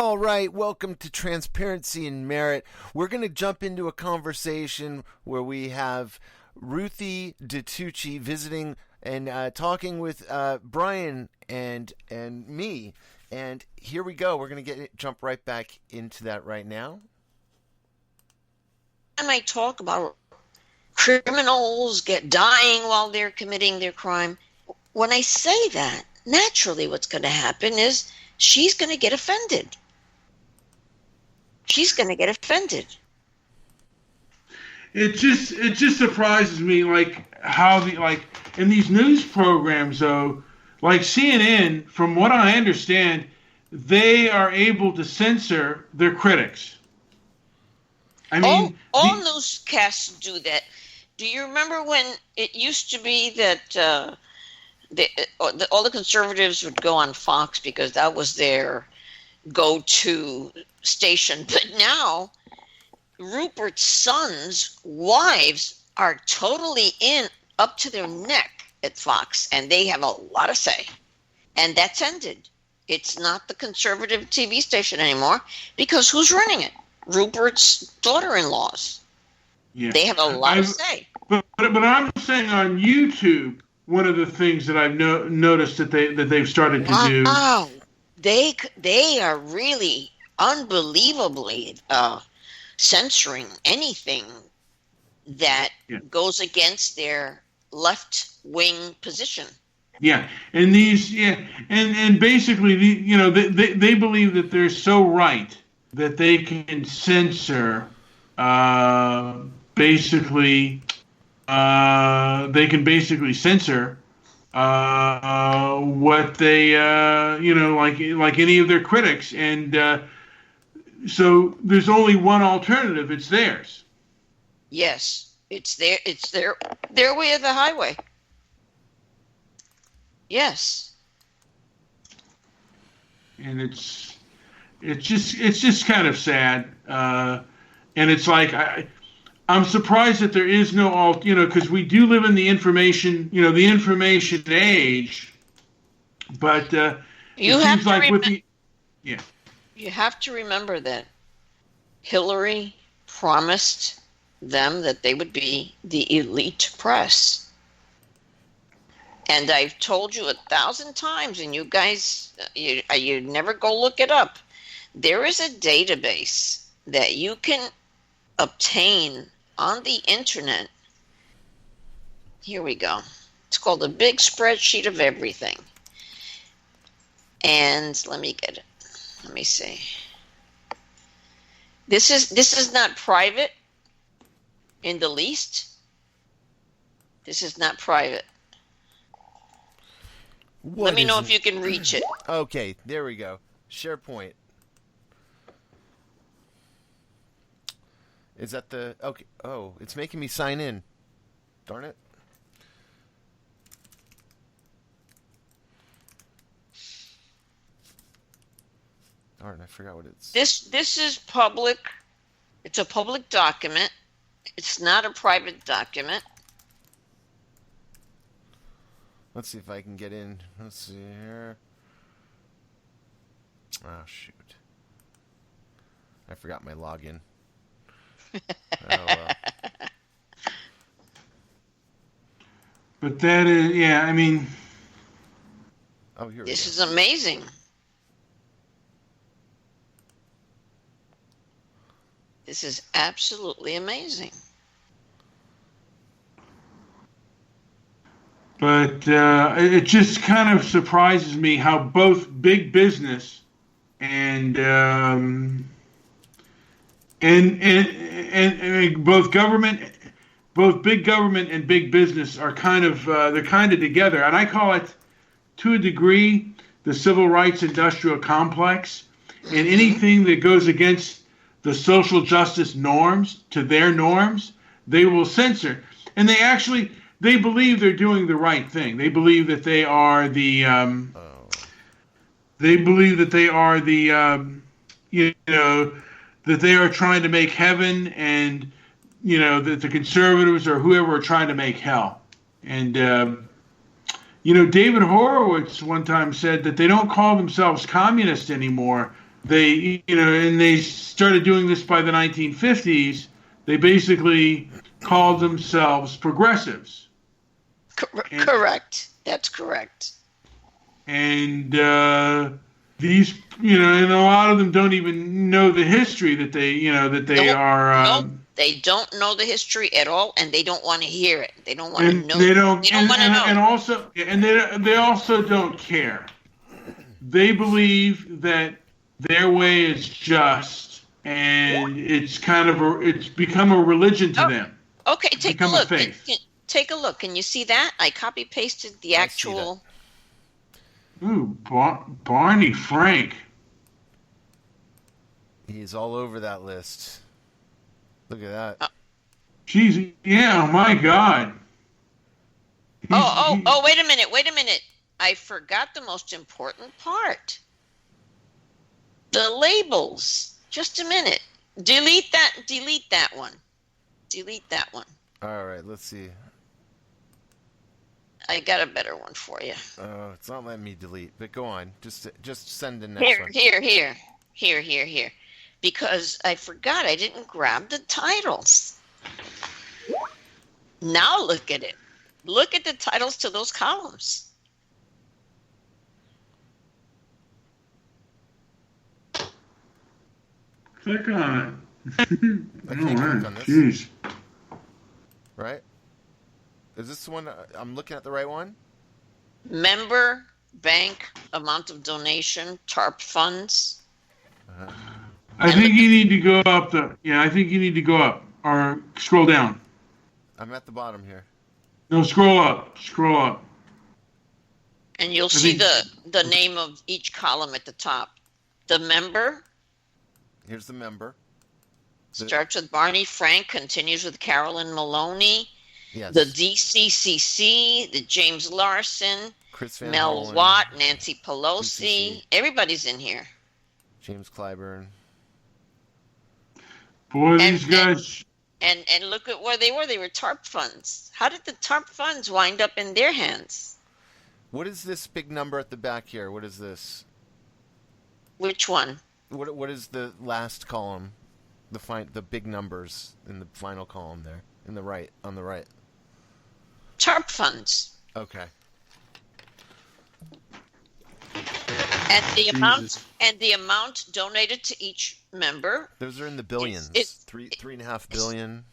All right, welcome to Transparency and Merit. We're going to jump into a conversation where we have Ruthie DeTucci visiting and talking with Brian and me. And here we go. We're going to jump right back into that right now. I might talk about criminals dying while they're committing their crime. When I say that, naturally what's going to happen is she's going to get offended. She's going to get offended. It just surprises me, like how in these news programs though, like CNN, from what I understand, they are able to censor their critics. I mean, all newscasts do that. Do you remember when it used to be that all the conservatives would go on Fox because that was their go-to station? But now Rupert's sons' wives are totally up to their neck at Fox, and they have a lot of say. And that's ended. It's not the conservative TV station anymore because who's running it? Rupert's daughter-in-laws. Yeah. They have a lot of say. But I'm saying on YouTube, one of the things that I've noticed that they've started to do. Wow, they are really unbelievably censoring anything that goes against their left-wing position. Yeah, and and basically, they believe that they're so right that they can censor, basically censor what they, like any of their critics, and so there's only one alternative. It's theirs. Yes, it's their way of the highway. Yes. And it's just kind of sad, and it's like I'm surprised that there is no because we do live in the information age, but you have to You have to remember that Hillary promised them that they would be the elite press. And I've told you 1,000 times, and you guys, you never go look it up. There is a database that you can obtain on the internet. Here we go. It's called a big spreadsheet of everything. And let me get it. Let me see. This is not private in the least. This is not private. Let me know if you can reach it. Okay, there we go. SharePoint. Is that the... Okay. Oh, it's making me sign in. Darn it. Darn, I forgot what it's... This is public. It's a public document. It's not a private document. Let's see if I can get in. Let's see here. Oh, shoot. I forgot my login. Oh, well. But that is, I mean... Oh, here This is amazing. This is absolutely amazing. But it just kind of surprises me how both big business and both big government and big business are kind of they're kind of together, and I call it, to a degree, the civil rights industrial complex, and anything that goes against the social justice norms to their norms, they will censor, and they believe they're doing the right thing. They believe that they are the that they are trying to make heaven, and that the conservatives or whoever are trying to make hell. And David Horowitz one time said that they don't call themselves communists anymore. and they started doing this by the 1950s. They basically called themselves progressives. Correct. That's correct. And these, and a lot of them don't even know the history that they are. Nope. They don't know the history at all, and they don't want to hear it. They don't want to know. They don't want to know. And they also don't care. They believe that their way is just, and it's it's become a religion to them. Okay, take a look. Take a look. Can you see that? I copy pasted the actual. Ooh, Barney Frank. He's all over that list. Look at that. Jeez, yeah, my God. Wait a minute. I forgot the most important part. The labels. Just a minute. Delete that one. Delete that one. All right, let's see. I got a better one for you. It's not letting me delete, but go on. Just send the next one. Here. Because I forgot I didn't grab the titles. Now look at it. Look at the titles to those columns. Click on it. I can't click on this. Jeez. Right? Is this the one? I'm looking at the right one? Member, bank, amount of donation, TARP funds. I think you need to go up I think you need to go up or scroll down. I'm at the bottom here. No, scroll up. And you'll see the name of each column at the top. The member. Here's the member. Starts with Barney Frank, continues with Carolyn Maloney. Yes. The DCCC, the James Larson, Chris Van Mel Hollen, Watt, Nancy Pelosi. DCC. Everybody's in here. James Clyburn. Boy, these guys. And look at where they were. They were TARP funds. How did the TARP funds wind up in their hands? What is this big number at the back here? What is this? Which one? What is the last column? The big numbers in the final column there, on the right. TARP funds. Okay. And the amount donated to each member. Those are in the billions. It's 3.5 billion.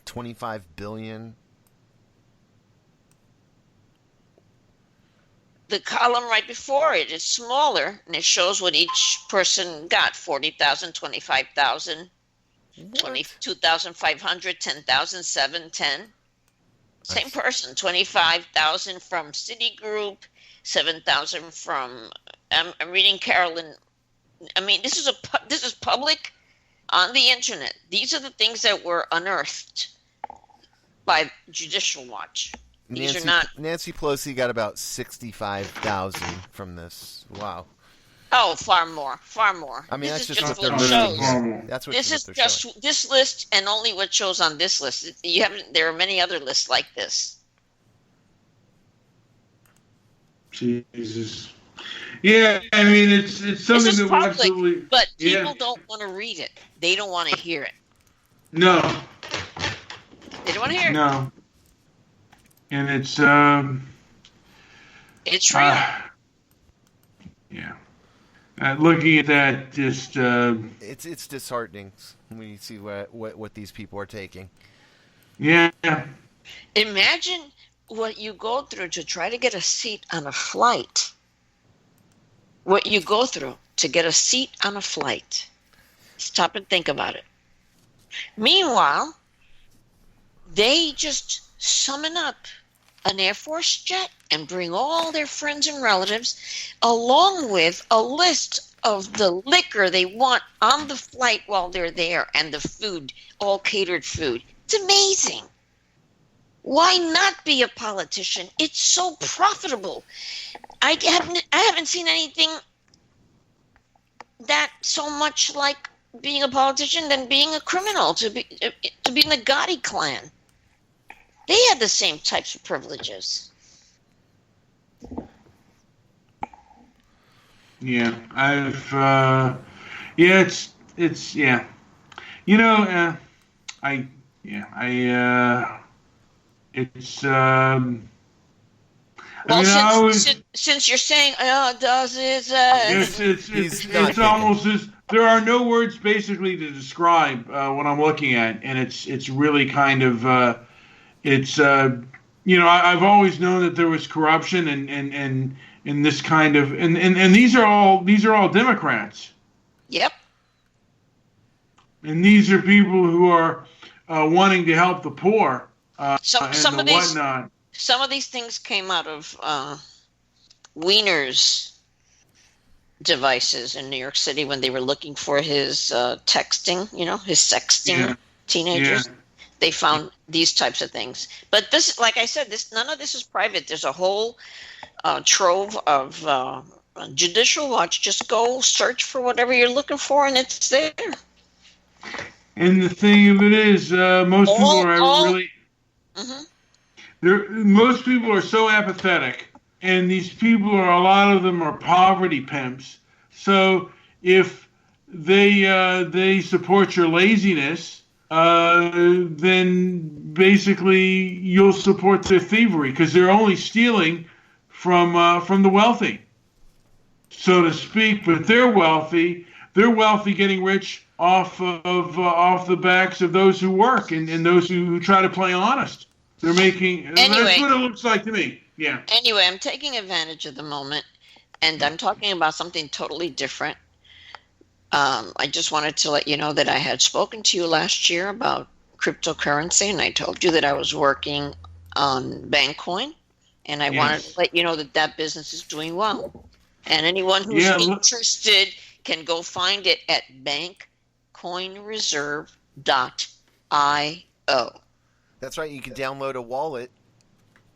25 billion. The column right before it is smaller, and it shows what each person got: 40,000, 25,000, 22,500, 10,000, 7, 10. Same person. 25,000 from Citigroup, 7,000 from. I'm reading Carolyn. I mean, this is public on the internet. These are the things that were unearthed by Judicial Watch. These are not. Nancy Pelosi got about 65,000 from this. Wow. Oh, far more. I mean, this that's is just what what shows. That's what This is they're just showing. this list, and only what shows on this list. There are many other lists like this. Jesus. Yeah, I mean, it's something This is that public, absolutely. but people don't want to read it. They don't want to hear it. No. They don't want to hear it. No. And it's It's real. Yeah. Looking at that, just It's disheartening when you see what these people are taking. yeah. Imagine what you go through to try to get a seat on a flight. What you go through to get a seat on a flight. Stop and think about it. Meanwhile, they just summon up an Air Force jet and bring all their friends and relatives, along with a list of the liquor they want on the flight while they're there, and the food, all catered food. It's amazing. Why not be a politician? It's so profitable. I haven't seen anything that so much like being a politician than being a criminal, to be in the Gotti clan. They had the same types of privileges. Yeah, yeah, it's yeah. You know, I yeah, it's I Well, mean, I since always since, since you're saying, oh, does it? He's not it's picking. almost as there are no words basically to describe what I'm looking at, and it's really kind of it's I've always known that there was corruption and this kind of and these are all Democrats, Yep. and these are people who are wanting to help the poor Some and some the of these whatnot. some of these things came out of Wiener's devices in New York City when they were looking for his texting, his Yeah, sexting yeah, teenagers. They found these types of things. But this, like I said, none of this is private. There's a whole trove of Judicial Watch. Just go search for whatever you're looking for, and it's there. and the thing of it is, most people All, are all. really Mhm. most people are so apathetic, and these people are a lot of them are poverty pimps. So if they support your laziness, then basically you'll support their thievery because they're only stealing from the wealthy, so to speak. But they're wealthy. They're wealthy, getting rich off the backs of those who work and those who try to play honest. They're making. That's Anyway, what it looks like to me. Yeah. I'm taking advantage of the moment, and I'm talking about something totally different. I just wanted to let you know that I had spoken to you last year about cryptocurrency, and I told you that I was working on Bankcoin, and I wanted to Yes. let you know that that business is doing well. And anyone who's Yeah. interested can go find it at bankcoinreserve.io. That's right. You can download a wallet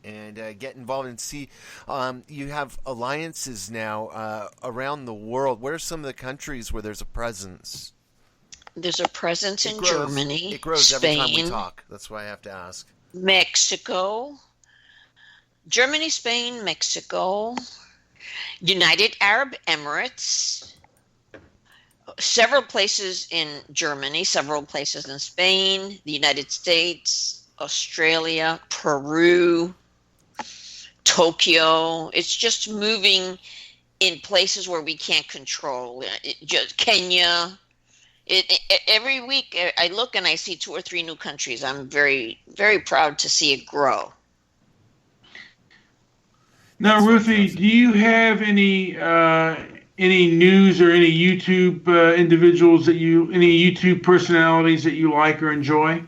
and get involved and see. You have alliances now around the world. What are some of the countries where there's a presence? There's a presence It in grows. Germany, It grows every time we Spain, talk. That's why I have to ask. Mexico, Germany, Spain, Mexico, United Arab Emirates, several places in Germany, several places in Spain, the United States, Australia, Peru, Tokyo. It's just moving in places where we can't control. Just Kenya. Every week I look and I see 2 or 3 new countries. I'm very, very proud to see it grow. Now, That's Ruthie, fantastic. do you have any news or any YouTube any YouTube personalities that you like or enjoy?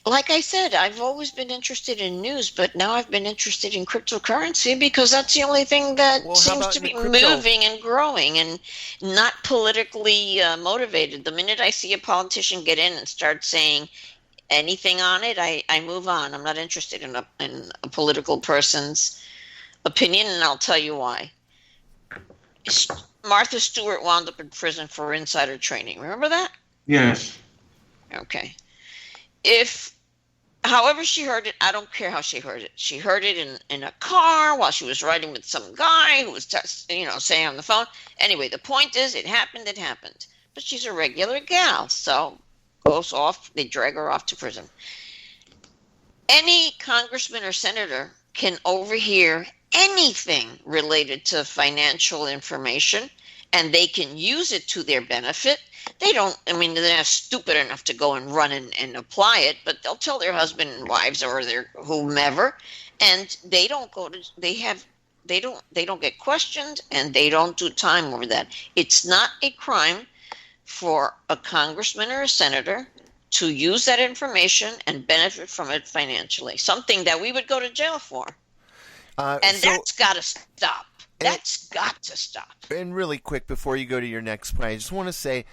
Like I said, I've always been interested in news, but now I've been interested in cryptocurrency because that's the only thing that Well, how seems about to in the be crypto? moving and growing and not politically motivated. The minute I see a politician get in and start saying anything on it, I move on. I'm not interested in a political person's opinion, and I'll tell you why. Martha Stewart wound up in prison for insider trading. Remember that? Yes. Okay. If However she heard it, I don't care how she heard it. She heard it in a car while she was riding with some guy who was, saying on the phone. Anyway, the point is, it happened. It happened. But she's a regular gal, so goes off. They drag her off to prison. Any congressman or senator can overhear anything related to financial information, and they can use it to their benefit. They're not stupid enough to go and run and apply it, but they'll tell their husband and wives or their whomever, and they don't get questioned, and they don't do time over that. It's not a crime for a congressman or a senator to use that information and benefit from it financially, something that we would go to jail for. And So, that's got to stop. and, That's got to stop. and really quick before you go to your next point, I just want to say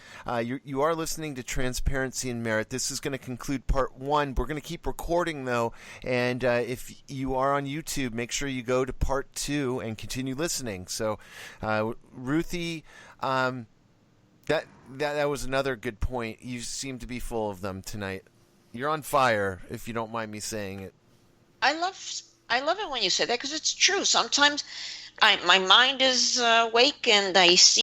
you are listening to Transparency and Merit. This is going to conclude part 1. We're going to keep recording, though, and if you are on YouTube, make sure you go to part 2 and continue listening. So, Ruthie, that was another good point. You seem to be full of them tonight. You're on fire, if you don't mind me saying it. I love it when you say that because it's true. Sometimes my mind is awake and I see